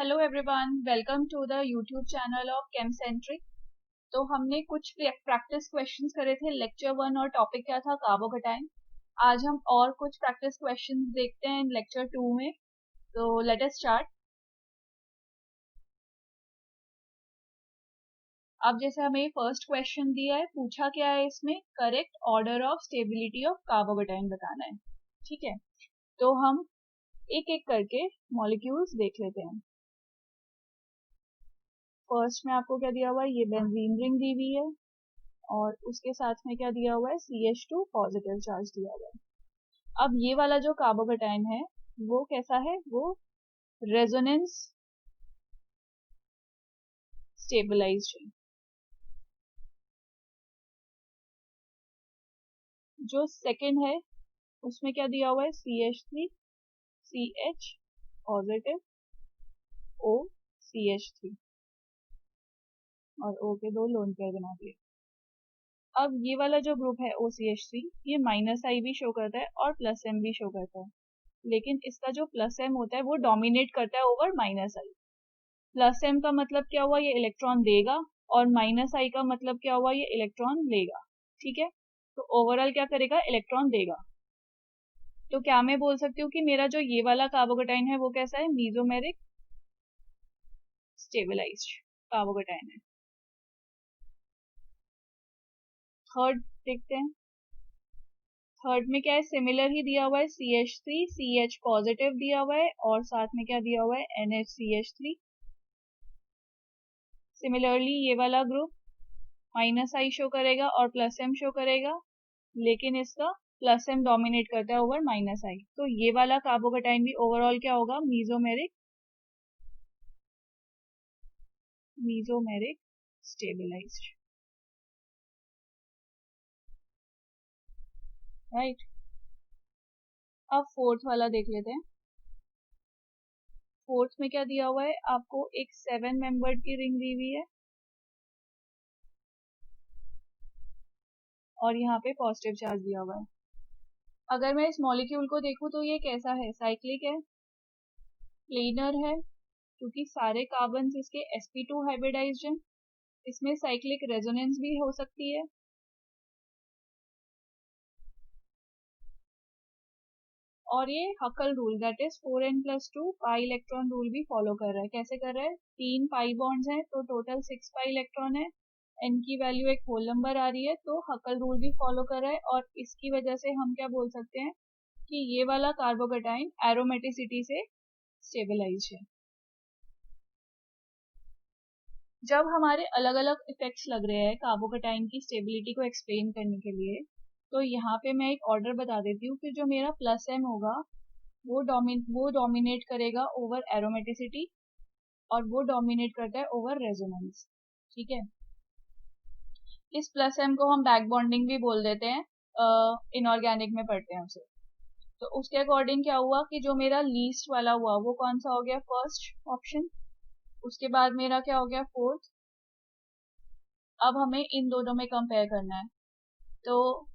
Hello everyone, welcome to the YouTube channel of Chemcentric. तो हमने कुछ प्रैक्टिस क्वेश्चंस करे थे लेक्चर 1 और टॉपिक क्या था कार्बोकेटाइन। आज हम और कुछ प्रैक्टिस क्वेश्चंस देखते हैं लेक्चर 2 में। तो लेट अस स्टार्ट। अब जैसे हमें फर्स्ट क्वेश्चन दिया है, पूछा क्या है इसमें, correct order of stability of carbocation बताना है। ठीक है, तो हम एक एक करके मॉलिक्यूल्स देख लेते हैं। फर्स्ट में आपको क्या दिया हुआ है, ये बेंजीन रिंग दी हुई है और उसके साथ में क्या दिया हुआ है, CH2 पॉजिटिव चार्ज दिया हुआ है। अब ये वाला जो कार्बोकेटाइन है वो कैसा है, वो रेजोनेंस स्टेबलाइज्ड है। जो सेकंड है उसमें क्या दिया हुआ है, CH3 CH positive O CH3 और O के दो लोन पेयर बना दिए। अब ये वाला जो ग्रुप है OCH3, ये -I भी शो करता है और +M भी शो करता है, लेकिन इसका जो +M होता है वो डोमिनेट करता है ओवर -I। +M का मतलब क्या हुआ, ये इलेक्ट्रॉन देगा, और -I का मतलब क्या हुआ, ये इलेक्ट्रॉन लेगा। ठीक है, तो ओवरऑल क्या करेगा, इलेक्ट्रॉन देगा। तो क्या मैं बोल सकती हूँ कि मेरा जो ये वाला कार्बोकेटाइन है वो कैसा है, मीजोमेरिक स्टेबलाइज्ड कार्बोकेटाइन है। थर्ड देखते हैं। थर्ड में क्या है, सिमिलर ही दिया हुआ है, CH3 CH पॉजिटिव दिया हुआ है और साथ में क्या दिया हुआ है, NHCH3। सिमिलरली ये वाला ग्रुप -I शो करेगा और +M शो करेगा, लेकिन इसका +M डोमिनेट करता है ओवर -I। तो ये वाला कार्बोकेटाइन भी ओवरऑल क्या होगा, मीजोमेरिक स्टेबलाइज्ड। राइट, अब फोर्थ वाला देख लेते हैं। फोर्थ में क्या दिया हुआ है आपको, एक 7 मेंबर्ड की रिंग दी हुई है और यहाँ पे पॉजिटिव चार्ज दिया हुआ है। अगर मैं इस मॉलिक्यूल को देखूं तो ये कैसा है, साइक्लिक है, प्लेनर है, क्योंकि सारे कार्बन इसके sp2 हाइब्रिडाइज्ड हैं। इसमें साइक्लिक रेजोनेंस भी हो सकती है, और ये हकल rule that is 4n+2 pi electron rule भी फॉलो कर रहा है। कैसे कर रहा है, 3 पाई बॉन्ड्स हैं तो टोटल 6 पाई इलेक्ट्रॉन है, n की वैल्यू एक होल नंबर आ रही है, तो हकल रूल भी फॉलो कर रहा है। और इसकी वजह से हम क्या बोल सकते हैं कि ये वाला कार्बोकेटाइन एरोमेटिसिटी से स्टेबलाइज है। जब हमारे अलग अलग इफेक्ट्स लग रहे हैं कार्बोकेटाइन की स्टेबिलिटी को एक्सप्लेन करने के लिए, तो यहाँ पे मैं एक ऑर्डर बता देती हूँ कि जो मेरा +M होगा वो डोमिनेट करेगा ओवर एरोमेटिसिटी और वो डोमिनेट करता है ओवर रेजोनेंस। ठीक है, इस +M को हम बैक बॉन्डिंग भी बोल देते हैं, इनऑर्गेनिक में पढ़ते हैं उसे। तो उसके अकॉर्डिंग क्या हुआ कि जो मेरा लीस्ट वाला हुआ वो कौन सा हो गया, फर्स्ट ऑप्शन। उसके बाद मेरा क्या हो गया, फोर्थ। अब हमें इन दोनों में कंपेयर करना है। तो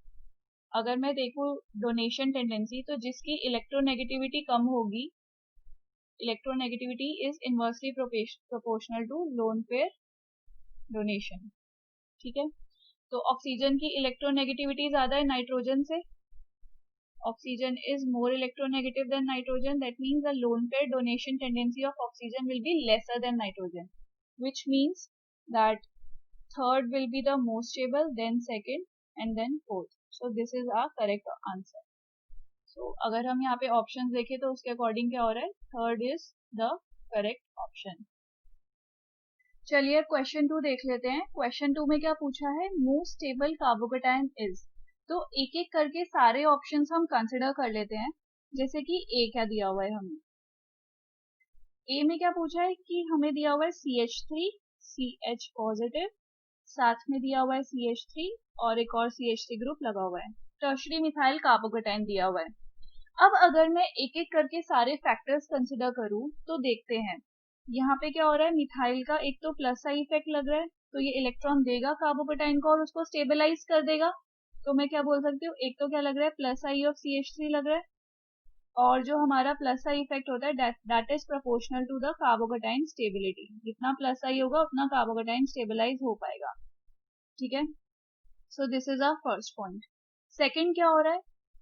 अगर मैं देखूं डोनेशन टेंडेंसी, तो जिसकी इलेक्ट्रोनेगेटिविटी कम होगी, electronegativity is inversely proportional to lone pair donation. ठीक है, तो ऑक्सीजन की इलेक्ट्रोनेगेटिविटी ज्यादा है नाइट्रोजन से, oxygen is more electronegative than nitrogen. That means the lone pair donation tendency of oxygen will be lesser than nitrogen, which means that third will be the most stable, then second, and then fourth. So this is our correct answer. So अगर हम यहाँ पे options देखें तो उसके according क्या हो रहा है, third is the correct option. चलिए क्वेश्चन 2 देख लेते हैं। क्वेश्चन 2 में क्या पूछा है, मोस्ट स्टेबल कार्बोकेटाइन इज। तो एक एक करके सारे ऑप्शंस हम कंसिडर कर लेते हैं। जैसे कि ए क्या दिया हुआ है हमें, ए में क्या पूछा है कि हमें दिया हुआ है CH3 CH पॉजिटिव, साथ में दिया हुआ है CH3 और एक और CH3 ग्रुप लगा हुआ है, टर्शरी मिथाइल कार्बोकेटाइन दिया हुआ है। अब अगर मैं एक एक करके सारे फैक्टर्स कंसिडर करूं तो देखते हैं यहाँ पे क्या हो रहा है, मिथाइल का एक तो +I इफेक्ट लग रहा है, तो ये इलेक्ट्रॉन देगा कार्बोकेटाइन को और उसको स्टेबलाइज कर देगा। तो मैं क्या बोल सकती हूँ, एक तो क्या लग रहा है, +I ऑफ CH3 लग रहा है, और जो हमारा प्लस आई इफेक्ट होता है that is proportional to the carbocation stability. जितना प्लस आई होगा उतना कार्बोकेटाइन स्टेबलाइज हो पाएगा। ठीक है, so this is our first point. Second क्या हो रहा है,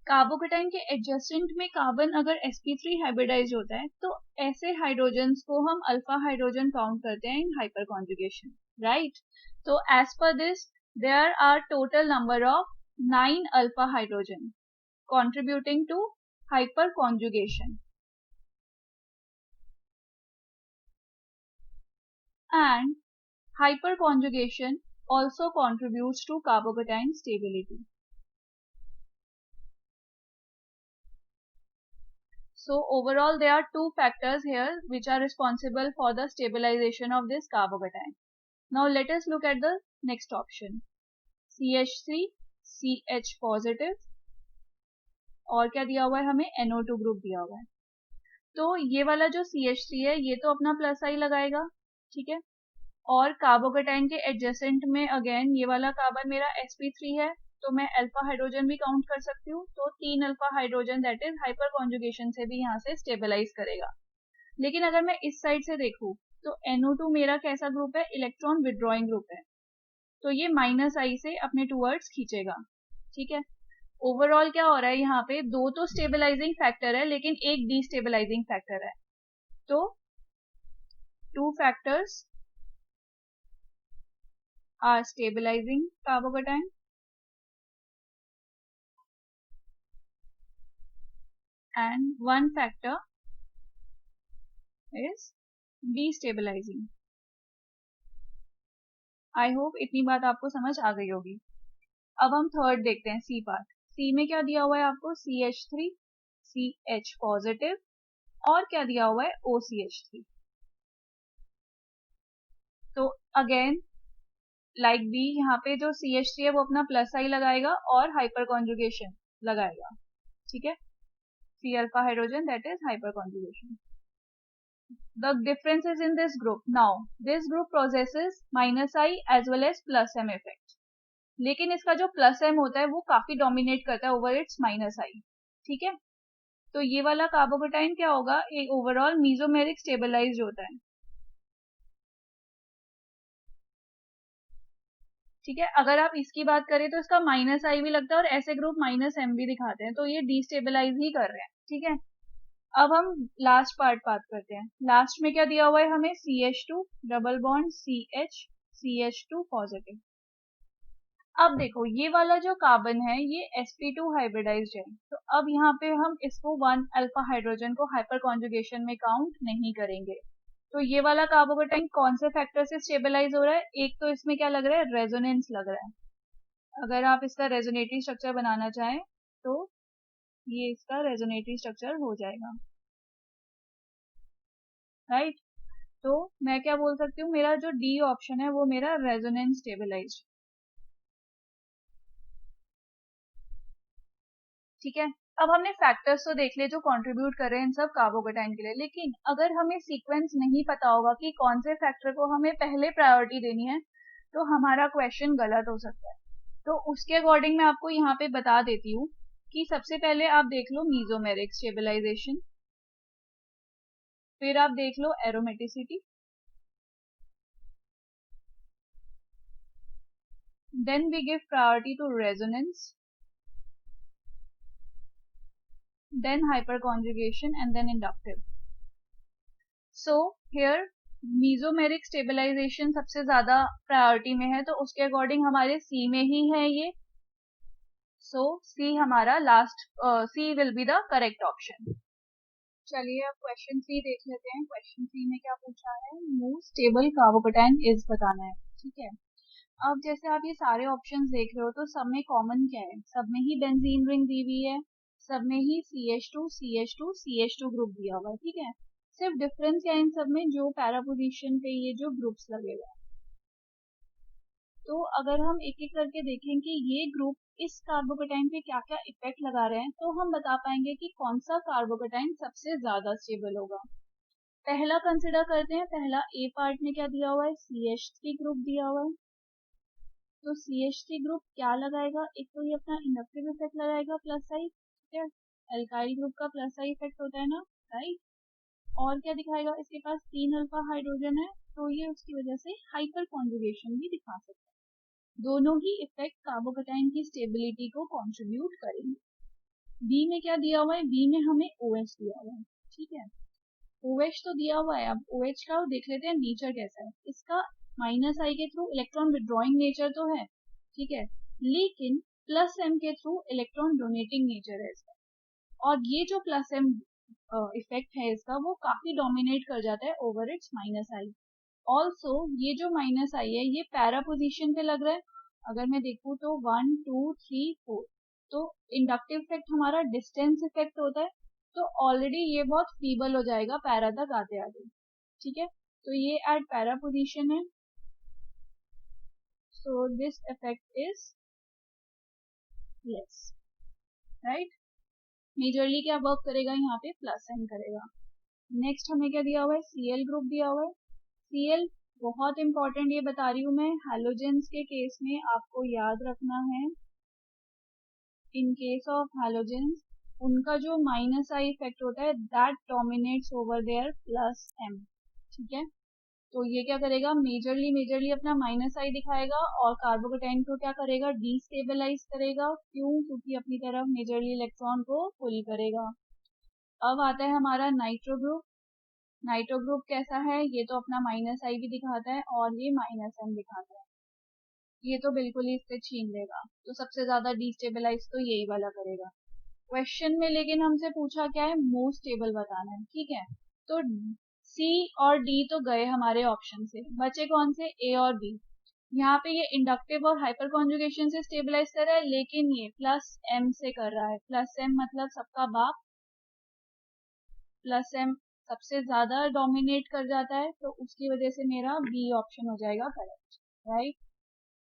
कार्बोकेटाइन के एडजेसेंट में कार्बन अगर sp3 हाइब्रिडाइज होता है तो ऐसे हाइड्रोजन्स को हम अल्फा हाइड्रोजन काउंट करते हैं इन हाइपर कॉन्जुगेशन, राइट। तो as per this there are total number of 9 alpha hydrogen contributing to hyperconjugation, and hyperconjugation also contributes to carbocation stability. So overall there are two factors here which are responsible for the stabilization of this carbocation. Now let us look at the next option, CH3 CH positive, और क्या दिया हुआ है हमें, NO2 group दिया हुआ है। तो ये वाला जो CH3 है ये तो अपना प्लस आई लगाएगा, ठीक है, और कार्बोकेटाइन के एडजेसेंट में अगेन ये वाला कार्बन मेरा sp3 है तो मैं अल्फा हाइड्रोजन भी काउंट कर सकती हूँ। तो 3 alpha hydrogen that is hyper conjugation से भी यहाँ से स्टेबलाइज करेगा। लेकिन अगर मैं इस साइड से देखूँ तो NO2 मेरा कैसा ग्रुप है, इलेक्ट्रॉन विड्रॉइंग ग्रुप है, तो ये माइनस आई से अपने टूवर्ड्स खींचेगा। ठीक है, ओवरऑल क्या हो रहा है, यहाँ पे दो तो स्टेबलाइजिंग फैक्टर है लेकिन एक डिस्टेबलाइजिंग फैक्टर है। तो 2 factors are stabilizing carbocation and 1 factor is destabilizing. I hope इतनी बात आपको समझ आ गई होगी। अब हम थर्ड देखते हैं, सी पार्ट। सी में क्या दिया हुआ है आपको, CH3 CH पॉजिटिव और क्या दिया हुआ है, OCH3। तो अगेन लाइक बी, यहाँ पे जो CH3 है वो अपना प्लस आई लगाएगा और हाइपर कॉन्जुगेशन लगाएगा। ठीक है, C alpha hydrogen, that is hyperconjugation. The difference is in this group. Now, this group possesses minus I as well as plus M effect. लेकिन इसका जो प्लस M होता है वो काफी डोमिनेट करता है ओवर इट्स माइनस I. ठीक है, तो ये वाला कार्बोकेटाइन क्या होगा, एक ओवरऑल मीजोमेरिक स्टेबलाइज्ड होता है। ठीक है, अगर आप इसकी बात करें तो इसका माइनस आई भी लगता है और ऐसे ग्रुप माइनस एम भी दिखाते हैं, तो ये डिस्टेबलाइज ही कर रहे हैं। ठीक है, अब हम लास्ट पार्ट बात करते हैं। लास्ट में क्या दिया हुआ है हमें, CH2 double bond CH CH2 positive. अब देखो ये वाला जो कार्बन है ये sp2 हाइब्रिडाइज्ड है, तो अब यहाँ पे हम इसको 1 अल्फा हाइड्रोजन को हाइपर कॉन्जुगेशन में काउंट नहीं करेंगे। तो ये वाला कार्बोकेटाइन कौन से फैक्टर से स्टेबलाइज हो रहा है, एक तो इसमें क्या लग रहा है, रेजोनेंस लग रहा है। अगर आप इसका रेजोनेटरी स्ट्रक्चर बनाना चाहें तो ये इसका रेजोनेटरी स्ट्रक्चर हो जाएगा, राइट। तो मैं क्या बोल सकती हूँ, मेरा जो डी ऑप्शन है वो मेरा रेजोनेंस स्टेबलाइज्ड। ठीक है, अब हमने फैक्टर्स तो देख लिए जो कंट्रीब्यूट कर रहे हैं इन सब कार्बोकेटाइन के लिए, लेकिन अगर हमें सीक्वेंस नहीं पता होगा कि कौन से फैक्टर को हमें पहले प्रायोरिटी देनी है तो हमारा क्वेश्चन गलत हो सकता है। तो उसके अकॉर्डिंग मैं आपको यहाँ पे बता देती हूँ कि सबसे पहले आप देख लो मीजोमेरिक स्टेबलाइजेशन, फिर आप देख लो aromaticity, then we give priority to resonance, then hyperconjugation and then inductive. So here mesomeric stabilization सबसे ज्यादा प्रायोरिटी में है, तो उसके अकॉर्डिंग हमारे सी में ही है ये। सो सी हमारा last, C will be the correct option. चलिए अब क्वेश्चन 3 देख लेते हैं। क्वेश्चन 3 में क्या पूछा है, मोस्ट स्टेबल कार्बोकेटाइन इज बताना है। ठीक है, अब जैसे आप ये सारे ऑप्शंस देख रहे हो तो सब में कॉमन क्या है, सब में ही बेंजीन रिंग दी हुई है, सब में ही CH2 CH2 CH2 ग्रुप दिया हुआ है। ठीक है, सिर्फ डिफरेंस क्या है इन सब में, जो पैरा पोजीशन पे ये जो ग्रुप्स लगे हुए हैं। तो अगर हम एक एक करके देखें कि ये ग्रुप इस कार्बोकेटाइन पे क्या क्या इफेक्ट लगा रहे हैं तो हम बता पाएंगे कि कौन सा कार्बोकेटाइन सबसे ज्यादा स्टेबल होगा। पहला कंसिडर करते हैं, पहला ए पार्ट में क्या दिया हुआ है, CH3 ग्रुप दिया हुआ है। तो CH3 ग्रुप क्या लगाएगा, एक तो ये अपना इंडक्टिव इफेक्ट लगाएगा प्लस आई, ठीक है, एल्काइल ग्रुप का प्लस आई इफेक्ट होता है ना, राइट। और क्या दिखाएगा, इसके पास 3 अल्फा हाइड्रोजन है तो ये उसकी वजह से हाइपर कॉन्जुगेशन भी दिखा सकता है। दोनों ही इफेक्ट कार्बोकेटाइन की स्टेबिलिटी को कंट्रीब्यूट करेंगे। बी में क्या दिया हुआ है, बी में हमें OH दिया हुआ है, ठीक है। OH तो दिया हुआ है, अब OH का देख लेते हैं नेचर कैसा है। इसका माइनस आई के थ्रू इलेक्ट्रॉन विड्रॉइंग नेचर तो है, ठीक है, लेकिन प्लस एम के थ्रू इलेक्ट्रॉन डोनेटिंग नेचर है इसका। और ये जो प्लस एम इफेक्ट है इसका वो काफी डोमिनेट कर जाता है over it's minus I. Also ये जो माइनस आई है ये पैरा पोजिशन पे लग रहा है। अगर मैं देखूँ तो 1 2 3 4, तो इंडक्टिव इफेक्ट हमारा डिस्टेंस इफेक्ट होता है, तो ऑलरेडी ये बहुत फीबल हो जाएगा पैरा तक आते आते, ठीक है। तो ये एट पैरा पोजिशन है, so this effect is less, right. Majorly क्या वर्क करेगा यहाँ पे, प्लस एन करेगा। नेक्स्ट हमें क्या दिया हुआ है, Cl ग्रुप दिया हुआ है। Cl बहुत इंपॉर्टेंट, ये बता रही हूँ मैं, हैलोजेंस के केस में आपको याद रखना है। इन केस ऑफ हैलोजेंस उनका जो माइनस आई इफेक्ट होता है that dominates over their plus M, ठीक है। तो ये क्या करेगा, मेजरली अपना माइनस आई दिखाएगा और कार्बोकेटाइन को क्या करेगा, डीस्टेबलाइज करेगा। क्यों, क्योंकि अपनी तरफ मेजरली इलेक्ट्रॉन को पुल करेगा। अब आता है हमारा नाइट्रो ग्रुप। नाइट्रो ग्रुप कैसा है, ये तो अपना माइनस आई भी दिखाता है और ये माइनस एम दिखाता है। ये तो बिल्कुल ही इससे छीन लेगा, तो सबसे ज्यादा डीस्टेबलाइज तो यही वाला करेगा। क्वेश्चन में लेकिन हमसे पूछा क्या है, मोस्ट स्टेबल बताना है, ठीक है। तो सी और डी तो गए हमारे ऑप्शन से, बचे कौन से, ए और बी। यहाँ पे ये इंडक्टिव और हाइपर कॉन्जुगेशन से स्टेबलाइज कर रहा है, लेकिन ये प्लस एम से कर रहा है। प्लस एम मतलब सबका बाप, प्लस एम सबसे ज्यादा डोमिनेट कर जाता है, तो उसकी वजह से मेरा बी ऑप्शन हो जाएगा करेक्ट, राइट।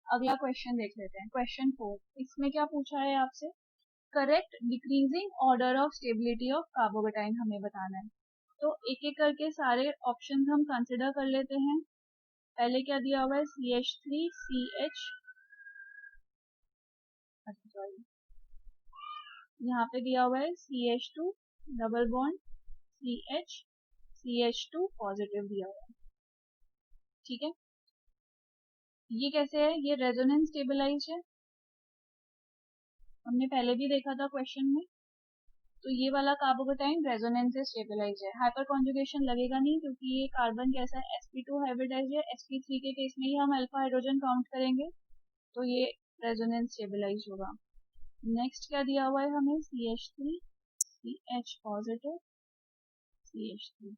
अगला क्वेश्चन देख लेते हैं, क्वेश्चन 4। इसमें क्या पूछा है आपसे, correct decreasing order of stability of carbocation हमें बताना है। तो एक एक करके सारे ऑप्शन हम कंसिडर कर लेते हैं। पहले क्या दिया हुआ है, CH3 CH, अच्छा सॉरी, यहाँ पे दिया हुआ है CH2 double bond CH CH2 positive दिया हुआ है, ठीक है। ये कैसे है, ये रेजोनेंस स्टेबलाइज्ड है, हमने पहले भी देखा था क्वेश्चन में। तो ये वाला कार्बोकेटाइन रेजोनेंस से स्टेबलाइज है, हाइपर कॉन्जुगेशन लगेगा नहीं क्योंकि ये कार्बन कैसा है, sp2 हाइब्रिडाइज है। sp3 के केस में ही हम अल्फा हाइड्रोजन काउंट करेंगे, तो ये रेजोनेंस स्टेबलाइज होगा। नेक्स्ट क्या दिया हुआ है हमें, CH3 CH पॉजिटिव CH3।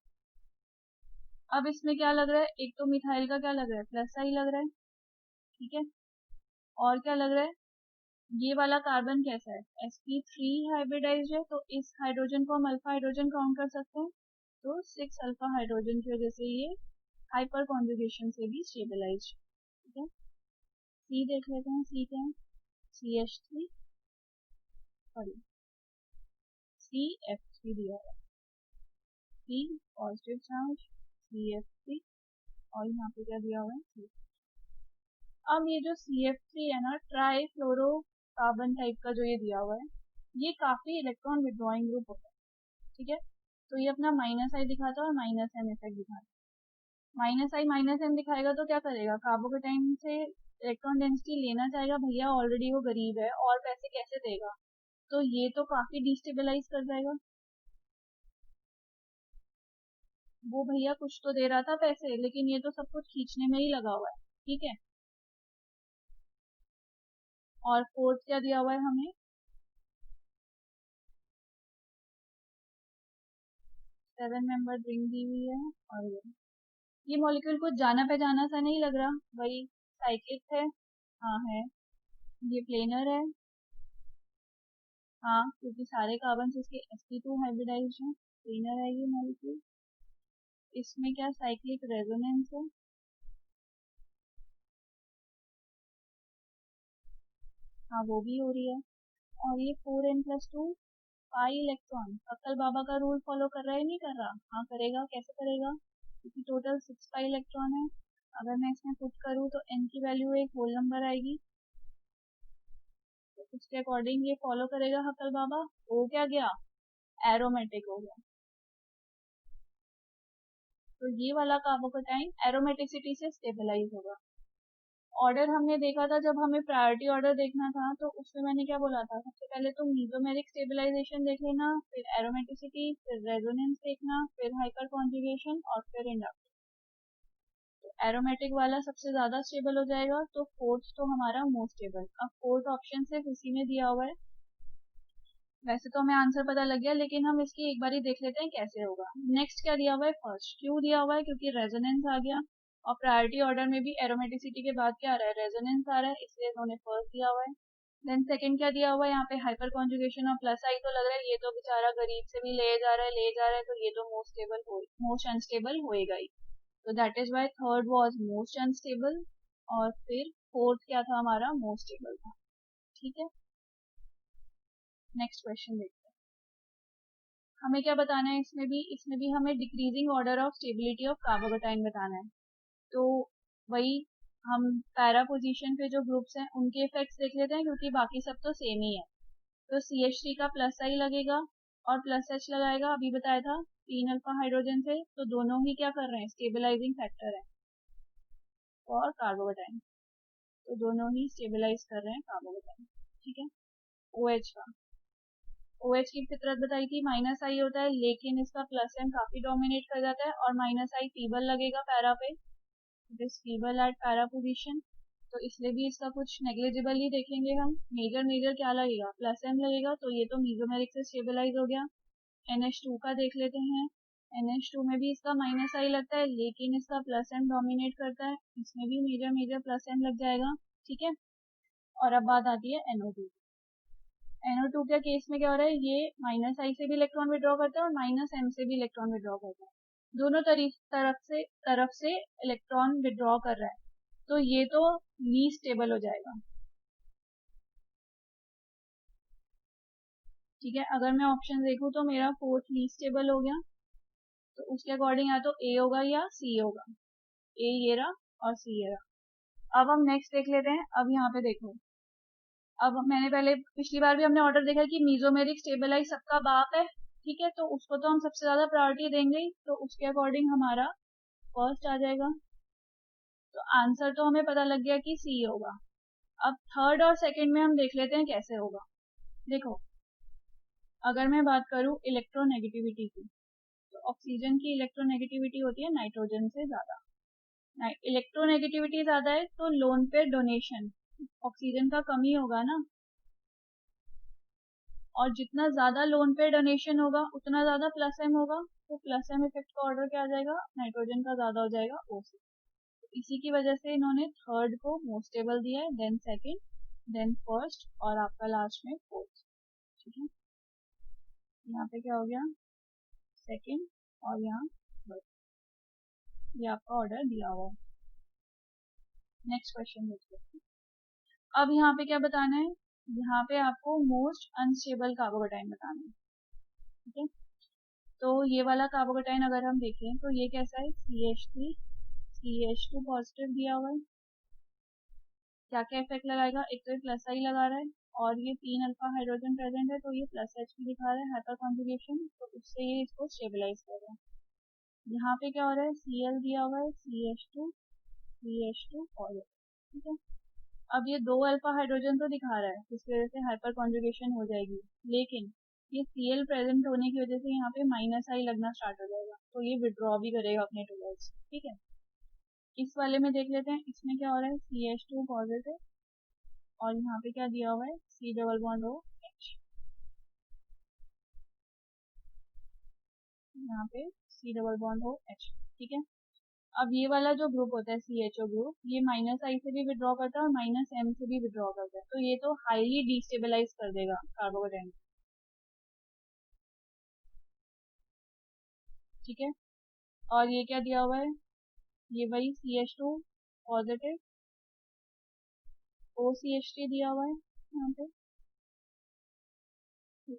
अब इसमें क्या लग रहा है, एक तो मिथाइल का क्या लग रहा है, प्लस आई लग रहा है, ठीक है। और क्या लग रहा है, ये वाला कार्बन कैसा है, sp3 हाइब्रिडाइज्ड है, तो इस हाइड्रोजन को हम अल्फा हाइड्रोजन काउंट कर सकते हैं। तो 6 अल्फा हाइड्रोजन की वजह से ये हाइपर कॉन्जुगेशन से भी स्टेबलाइज, ठीक है। सी देख लेते हैं, सी क्या है, CH3 सॉरी CF3 दिया है, C पॉजिटिव चार्ज CF3, और यहाँ पे क्या दिया हुआ है, C। अब ये जो CF3 है ना, ट्राई फ्लोरो कार्बन टाइप का जो ये दिया हुआ है, ये काफी इलेक्ट्रॉन विड्रॉइंग ग्रुप होता है, ठीक है। तो ये अपना माइनस आई दिखाता है और माइनस एम इफेक्ट दिखाता है। माइनस आई माइनस एम दिखाएगा तो क्या करेगा, कार्बोकेटाइन से इलेक्ट्रॉन डेंसिटी लेना चाहेगा, भैया ऑलरेडी वो गरीब है और पैसे कैसे देगा, तो ये तो काफी डिस्टेबलाइज कर जाएगा। वो भैया कुछ तो दे रहा था पैसे, लेकिन ये तो सब कुछ खींचने में ही लगा हुआ है, ठीक है। और फोर्थ क्या दिया हुआ है हमें, 7 मेंबर रिंग दी हुई है। और ये मॉलिक्यूल कुछ जाना पहचाना सा नहीं लग रहा, वही साइक्लिक है, हाँ है। ये प्लेनर है, हाँ क्योंकि सारे कार्बन इसके sp2 हाइब्रिडाइज्ड हैं, प्लेनर है ये मॉलिक्यूल। इसमें क्या साइक्लिक रेजोनेंस है, हाँ वो भी हो रही है। और ये 4n+2 पाई इलेक्ट्रॉन, अक्कल बाबा का रूल फॉलो कर रहा है नहीं कर रहा, हाँ करेगा, कैसे करेगा, क्योंकि टोटल 6 पाई इलेक्ट्रॉन है। अगर मैं इसमें पुट करूँ तो n की वैल्यू एक होल नंबर आएगी, तो उसके अकॉर्डिंग ये फॉलो करेगा हकल बाबा। ओ क्या गया, एरोमेटिक हो गया। तो ये वाला कार्बोकेटाइन एरोमेटिसिटी से स्टेबलाइज होगा। ऑर्डर हमने देखा था, जब हमें प्रायोरिटी ऑर्डर देखना था तो उसमें मैंने क्या बोला था, सबसे पहले तो मीजोमेरिक स्टेबलाइजेशन देख लेना, फिर एरोमेटिसिटी, फिर रेजोनेंस देखना, फिर हाइपर कॉन्जुगेशन और फिर इंडक्टिव। तो एरोमेटिक वाला सबसे ज्यादा स्टेबल हो जाएगा, तो फोर्थ तो हमारा मोस्ट स्टेबल। अब फोर्थ ऑप्शन सिर्फ इसी में दिया हुआ है। वैसे तो हमें आंसर पता लग गया, लेकिन हम इसकी एक बारी देख लेते हैं कैसे होगा। नेक्स्ट क्या दिया हुआ है, फर्स्ट। क्यों दिया हुआ है, क्योंकि रेजोनेंस आ गया, और प्रायोरिटी ऑर्डर में भी एरोमेटिसिटी के बाद क्या आ रहा है, रेजोनेंस आ रहा है, इसलिए इन्होंने फर्स्ट दिया हुआ है। देन सेकंड क्या दिया हुआ है, यहाँ पे हाइपर कॉन्जुगेशन और प्लस आई, तो लग रहा है ये तो बेचारा गरीब से भी ले जा रहा है, ले जा रहा है, तो ये तो मोस्ट अनस्टेबल होएगा ही। तो that is why third was most unstable, और फिर फोर्थ क्या था हमारा, मोस्ट स्टेबल था। ठीक है, नेक्स्ट क्वेश्चन देखते हैं। हमें क्या बताना है, इसमें भी हमें decreasing order of stability of carbocation बताना है। तो वही हम पैरा पोजीशन पे जो ग्रुप्स हैं उनके इफेक्ट्स देख लेते हैं, क्योंकि बाकी सब तो सेम ही है। तो CH3 का प्लस आई लगेगा और प्लस H लगाएगा, अभी बताया था 3 अल्फा हाइड्रोजन से, तो दोनों ही क्या कर रहे हैं, स्टेबलाइजिंग फैक्टर है और कार्बोकेटाइन, तो दोनों ही स्टेबलाइज कर रहे हैं कार्बोकेटाइन। ठीक है, OH का, OH की फितरत बताई थी, माइनस आई होता है, लेकिन इसका प्लस एम काफी डोमिनेट कर जाता है, और माइनस आई फीबल लगेगा पैरा पे, this feeble eight para position, तो इसलिए भी इसका कुछ नेग्लिजिबल ही देखेंगे हम। मेजर क्या लगेगा, प्लस एम लगेगा, तो ये तो मीजोमेरिक से स्टेबलाइज हो गया। NH2 का देख लेते हैं, NH2 में भी इसका माइनस आई लगता है, लेकिन इसका प्लस एम डोमिनेट करता है, इसमें भी मेजर प्लस एम लग जाएगा। ठीक है, और अब बात आती है NO2। NO2 के केस में क्या हो रहा है, ये माइनस आई से भी इलेक्ट्रॉन विड्रॉ करता है और माइनस एम से भी इलेक्ट्रॉन विड्रॉ करता है, दोनों तरफ से इलेक्ट्रॉन विड्रॉ कर रहा है, तो ये तो लीस्ट स्टेबल हो जाएगा। ठीक है, अगर मैं ऑप्शन देखूं तो मेरा फोर्थ लीस्ट स्टेबल हो गया, तो उसके अकॉर्डिंग या तो ए होगा या सी होगा, ए ये रहा और सी ये रहा। अब हम नेक्स्ट देख लेते हैं। अब यहाँ पे देखो, अब मैंने पहले पिछली बार भी हमने ऑर्डर देखा कि मीजोमेरिक स्टेबलाइज सबका बाप है। ठीक है, तो उसको तो हम सबसे ज्यादा प्रायोरिटी देंगे ही, तो उसके अकॉर्डिंग हमारा फर्स्ट आ जाएगा। तो आंसर तो हमें पता लग गया कि सी होगा। अब थर्ड और सेकंड में हम देख लेते हैं कैसे होगा। देखो, अगर मैं बात करूं इलेक्ट्रोनेगेटिविटी की, तो ऑक्सीजन की इलेक्ट्रोनेगेटिविटी होती है नाइट्रोजन से ज्यादा। इलेक्ट्रोनेगेटिविटी ज्यादा है तो लोन पेयर डोनेशन ऑक्सीजन का कमी होगा ना, और जितना ज्यादा लोन पेयर डोनेशन होगा उतना ज्यादा प्लस एम होगा, तो प्लस एम इफेक्ट का ऑर्डर क्या आ जाएगा, नाइट्रोजन का ज्यादा हो जाएगा O से। तो इसी की वजह से इन्होंने थर्ड को मोस्ट स्टेबल दिया है, देन सेकंड, देन फर्स्ट, और आपका लास्ट में फोर्थ। ठीक है, यहाँ पे क्या हो गया, सेकंड, और यहाँ थर्ड, ये आपका ऑर्डर दिया हुआ है। नेक्स्ट क्वेश्चन देखते हैं। अब यहाँ पे क्या बताना है, यहाँ पे आपको मोस्ट अनस्टेबल कार्बोकेटाइन बताना है। ठीक है, तो ये वाला कार्बोकेटाइन अगर हम देखें तो ये कैसा है, CH3 CH2 पॉजिटिव दिया हुआ है। क्या क्या इफेक्ट लगाएगा, एक तो ये प्लस आई लगा रहा है, और ये 3 अल्फा हाइड्रोजन प्रेजेंट है, तो ये प्लस H भी दिखा रहा है, हाइपर कॉन्जुगेशन, तो उससे ये इसको स्टेबलाइज कर रहा है। यहाँ पे क्या हो रहा है, Cl दिया हुआ है, CH2 और ठीक है। अब ये 2 अल्फा हाइड्रोजन तो दिखा रहा है, जिसकी वजह से हाइपर कॉन्जुगेशन हो जाएगी, लेकिन ये Cl प्रेजेंट होने की वजह से यहाँ पे माइनस आई लगना स्टार्ट हो जाएगा, तो ये विड्रॉ भी करेगा अपने टुवर्ड्स। ठीक है, इस वाले में देख लेते हैं, इसमें क्या हो रहा है, CH2 पॉजिटिव, और यहाँ पे क्या दिया हुआ है, C डबल बॉन्ड OH, यहाँ पे C डबल बॉन्ड OH। ठीक है, अब ये वाला जो ग्रुप होता है CHO ग्रुप, ये माइनस आई से भी विड्रॉ करता है और माइनस एम से भी विड्रॉ करता है, तो ये तो हाईली डिस्टेबलाइज कर देगा कार्बोकेटाइन। ठीक है, और ये क्या दिया हुआ है, ये वही CH2 पॉजिटिव, OCH3 दिया हुआ है यहाँ पे।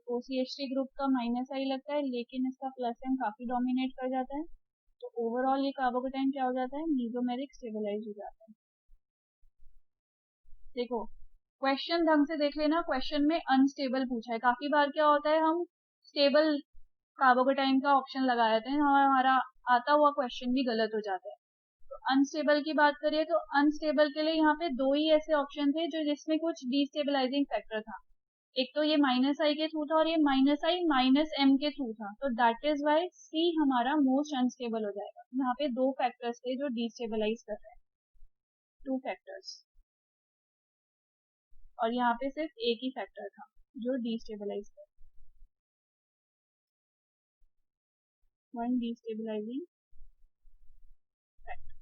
OCH3 ग्रुप का माइनस आई लगता है, लेकिन इसका प्लस एम काफी डोमिनेट कर जाता है, तो ओवरऑल ये कार्बोकेटाइन क्या हो जाता है, मीजोमेरिक स्टेबलाइज हो जाता है। देखो, क्वेश्चन ढंग से देख लेना, क्वेश्चन में अनस्टेबल पूछा है। काफी बार क्या होता है, हम स्टेबल कार्बोकेटाइन का ऑप्शन लगा देते हैं और हमारा आता हुआ क्वेश्चन भी गलत हो जाता है। तो अनस्टेबल की बात करिए तो अनस्टेबल के लिए यहाँ पे दो ही ऐसे ऑप्शन थे जो जिसमें कुछ डिस्टेबलाइजिंग फैक्टर था। एक तो ये माइनस आई के थ्रू था और ये माइनस आई माइनस एम के थ्रू था। तो दैट इज वाई सी हमारा मोस्ट अनस्टेबल हो जाएगा। यहाँ पे दो फैक्टर्स थे जो डिस्टेबलाइज कर रहे हैं, टू फैक्टर्स, और यहाँ पे सिर्फ एक ही फैक्टर था जो डिस्टेबलाइज कर, one destabilizing factor,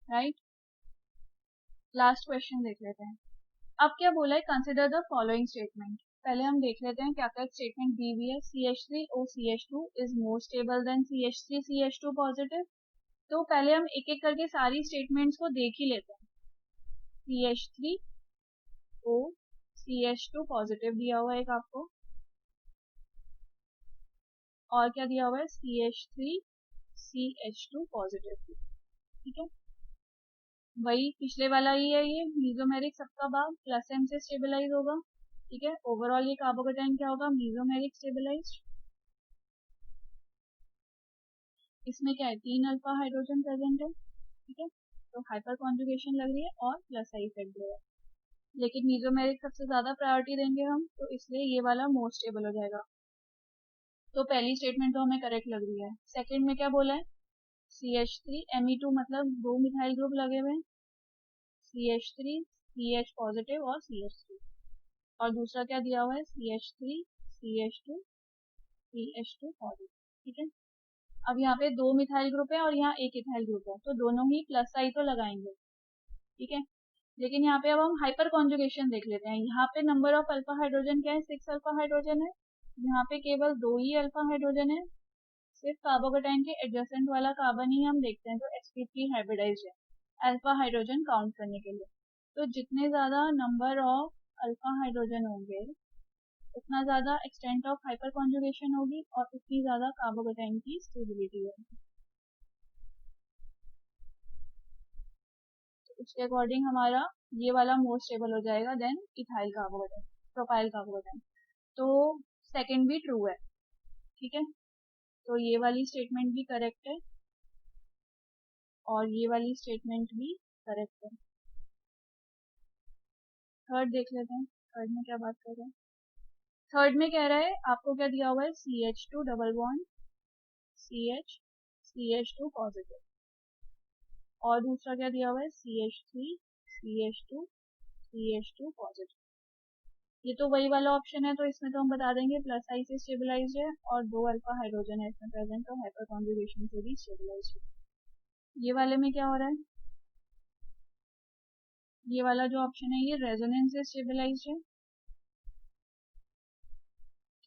right. Last question देख लेते हैं। अब क्या बोला है, कंसिडर द फॉलोइंग स्टेटमेंट। पहले हम देख लेते हैं क्या क्या स्टेटमेंट दी हुई है। CH3OCH2 is more stable then CH3CH2 positive. तो पहले हम एक एक करके सारी स्टेटमेंट्स को देख ही लेते हैं। CH3OCH2 पॉजिटिव दिया हुआ है एक आपको, और क्या दिया हुआ है, CH3CH2 पॉजिटिव, ठीक है। वही पिछले वाला ही है, ये मीजोमेरिक सबका भाग प्लस एम से स्टेबलाइज होगा, ठीक है। ओवरऑल ये कार्बोकेटाइन क्या होगा, मीजोमेरिक स्टेबलाइज्ड। इसमें क्या है, 3 अल्फा हाइड्रोजन प्रेजेंट है, ठीक है। तो हाइपर कॉन्जुगेशन लग रही है और प्लस आई इफेक्ट दे रहा है, लेकिन मीजोमेरिक सबसे ज्यादा प्रायोरिटी देंगे हम, तो इसलिए ये वाला मोर स्टेबल हो जाएगा। तो पहली स्टेटमेंट तो हमें करेक्ट लग रही है। सेकंड में क्या बोला है, CH3Me2 मतलब दो मिथाइल ग्रुप लगे हुए हैं, CH3 CH पॉजिटिव और CH3, और दूसरा क्या दिया हुआ है, CH3 CH2 CH2 पॉजिटिव, ठीक है। अब यहाँ पे दो मिथाइल ग्रुप है और यहाँ एक इथाइल ग्रुप है, तो दोनों ही प्लस आई तो लगाएंगे, ठीक है। लेकिन यहाँ पे अब हम हाइपर कॉन्जुगेशन देख लेते हैं। यहाँ पे नंबर ऑफ अल्फा हाइड्रोजन क्या है, 6 अल्फा हाइड्रोजन है। यहाँ पे केवल दो ही अल्फा हाइड्रोजन है, सिर्फ कार्बोकेटाइन के एडजेसेंट वाला कार्बन ही हम देखते हैं जो sp3 हाइब्रिडाइज्ड है अल्फा हाइड्रोजन काउंट करने के लिए। तो जितने ज्यादा नंबर ऑफ अल्फा हाइड्रोजन होंगे उतना ज्यादा एक्सटेंट ऑफ हाइपर कॉन्जुगेशन होगी और उतनी ज्यादा कार्बोकेटाइन की स्टेबिलिटी होगी। तो उसके अकॉर्डिंग हमारा ये वाला मोर स्टेबल हो जाएगा then ethyl carbocation, propyl carbocation. तो सेकंड भी ट्रू है, ठीक है। तो ये वाली स्टेटमेंट भी करेक्ट है और ये वाली स्टेटमेंट भी करेक्ट है। थर्ड देख लेते हैं, थर्ड में क्या बात कर रहे हैं। थर्ड में कह रहा है आपको क्या दिया हुआ है, CH2 double bond CH CH2 positive, और दूसरा क्या दिया हुआ है, CH3 CH2 CH2 पॉजिटिव। ये तो वही वाला ऑप्शन है, तो इसमें तो हम बता देंगे प्लस आई से स्टेबलाइज है और दो अल्फा हाइड्रोजन है इसमें प्रेजेंट और हाइपर कॉन्जुगेशन से भी स्टेबलाइज है। ये वाले में क्या हो रहा है, ये वाला जो ऑप्शन है ये रेजोनेंस से स्टेबलाइज है,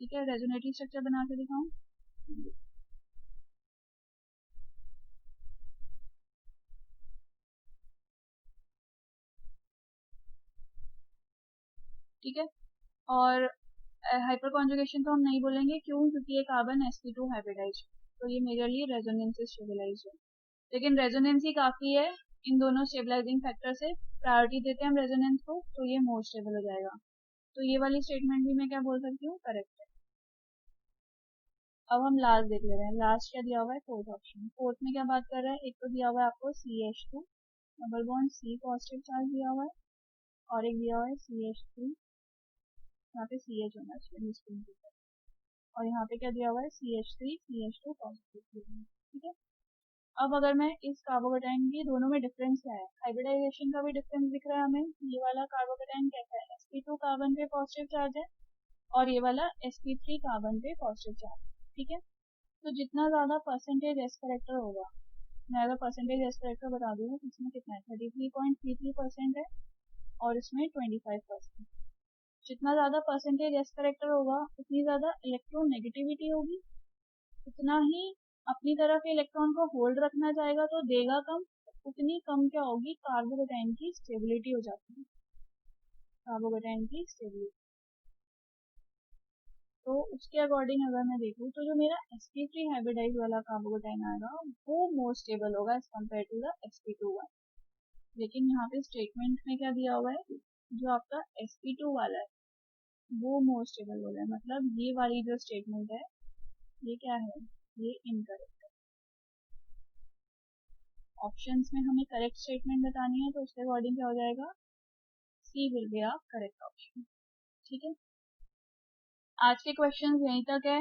ठीक है। रेजोनेटिव स्ट्रक्चर बना के दिखाऊं, ठीक है। और हाइपर कॉन्जुगेशन तो हम नहीं बोलेंगे, क्यों, क्योंकि ये कार्बन sp2 हाइब्रिडाइज है, तो ये मेजरली रेजोनेंस से स्टेबलाइज है। लेकिन रेजोनेंस ही काफी है, इन दोनों स्टेबलाइजिंग फैक्टर से प्रायोरिटी देते हैं हम रेजोनेंस को, तो ये मोर स्टेबल हो जाएगा। तो ये वाली स्टेटमेंट भी मैं क्या बोल सकती हूँ, करेक्ट है। अब हम लास्ट देख ले रहे हैं, लास्ट क्या दिया हुआ है, फोर्थ ऑप्शन। फोर्थ में क्या बात कर रहा है, एक तो दिया हुआ है आपको CH2 double bond C positive charge दिया हुआ है, और एक दिया हुआ है CH3, यहाँ पे CH होना चाहिए स्क्रीन पे, और यहाँ पे क्या दिया हुआ है, CH3 CH2 पॉजिटिव, ठीक है। अब अगर मैं इस कार्बोकेटाइन की दोनों में डिफरेंस क्या है, हाइब्रिडाइजेशन का भी डिफरेंस दिख रहा है हमें। ये वाला कार्बोकेटाइन कैसा है, sp2 कार्बन पे पॉजिटिव चार्ज है और ये वाला sp3 कार्बन पे पॉजिटिव चार्ज, ठीक है। तो जितना ज्यादा परसेंटेज एस करेक्टर होगा, मैं अगर परसेंटेज एस करेक्टर बता दूँ तो इसमें कितना है, 33.33% है और इसमें 25%। जितना ज्यादा परसेंटेज एस करेक्टर होगा उतनी ज्यादा इलेक्ट्रोनेगेटिविटी होगी, उतना ही अपनी तरफ इलेक्ट्रॉन को होल्ड रखना चाहेगा तो देगा कम, उतनी कम क्या होगी, कार्बोकेटाइन की स्टेबिलिटी हो जाती है, कार्बोकेटाइन की स्टेबिलिटी। तो उसके अकॉर्डिंग अगर मैं देखूँ तो जो मेरा sp3 हाइब्रिडाइज वाला कार्बोकेटाइन आएगा वो मोर स्टेबल होगा as compare to the sp2 one. लेकिन यहाँ पे स्टेटमेंट में क्या दिया हुआ है, जो आपका sp2 वाला है वो मोर स्टेबल हो रहा है, मतलब ये वाली जो स्टेटमेंट है ये क्या है, ये इनकरेक्ट है। ऑप्शंस में हमें करेक्ट स्टेटमेंट बतानी है तो उसके अकॉर्डिंग क्या हो जाएगा, C will be a correct option. ठीक है, आज के क्वेश्चंस यहीं तक है।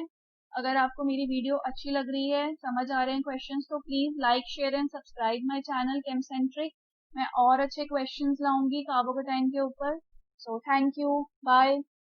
अगर आपको मेरी वीडियो अच्छी लग रही है, समझ आ रहे हैं क्वेश्चंस, तो please like share and subscribe my channel Chemcentric. मैं और अच्छे क्वेश्चंस लाऊंगी कार्बोकेटाइन के ऊपर। So thank you, bye.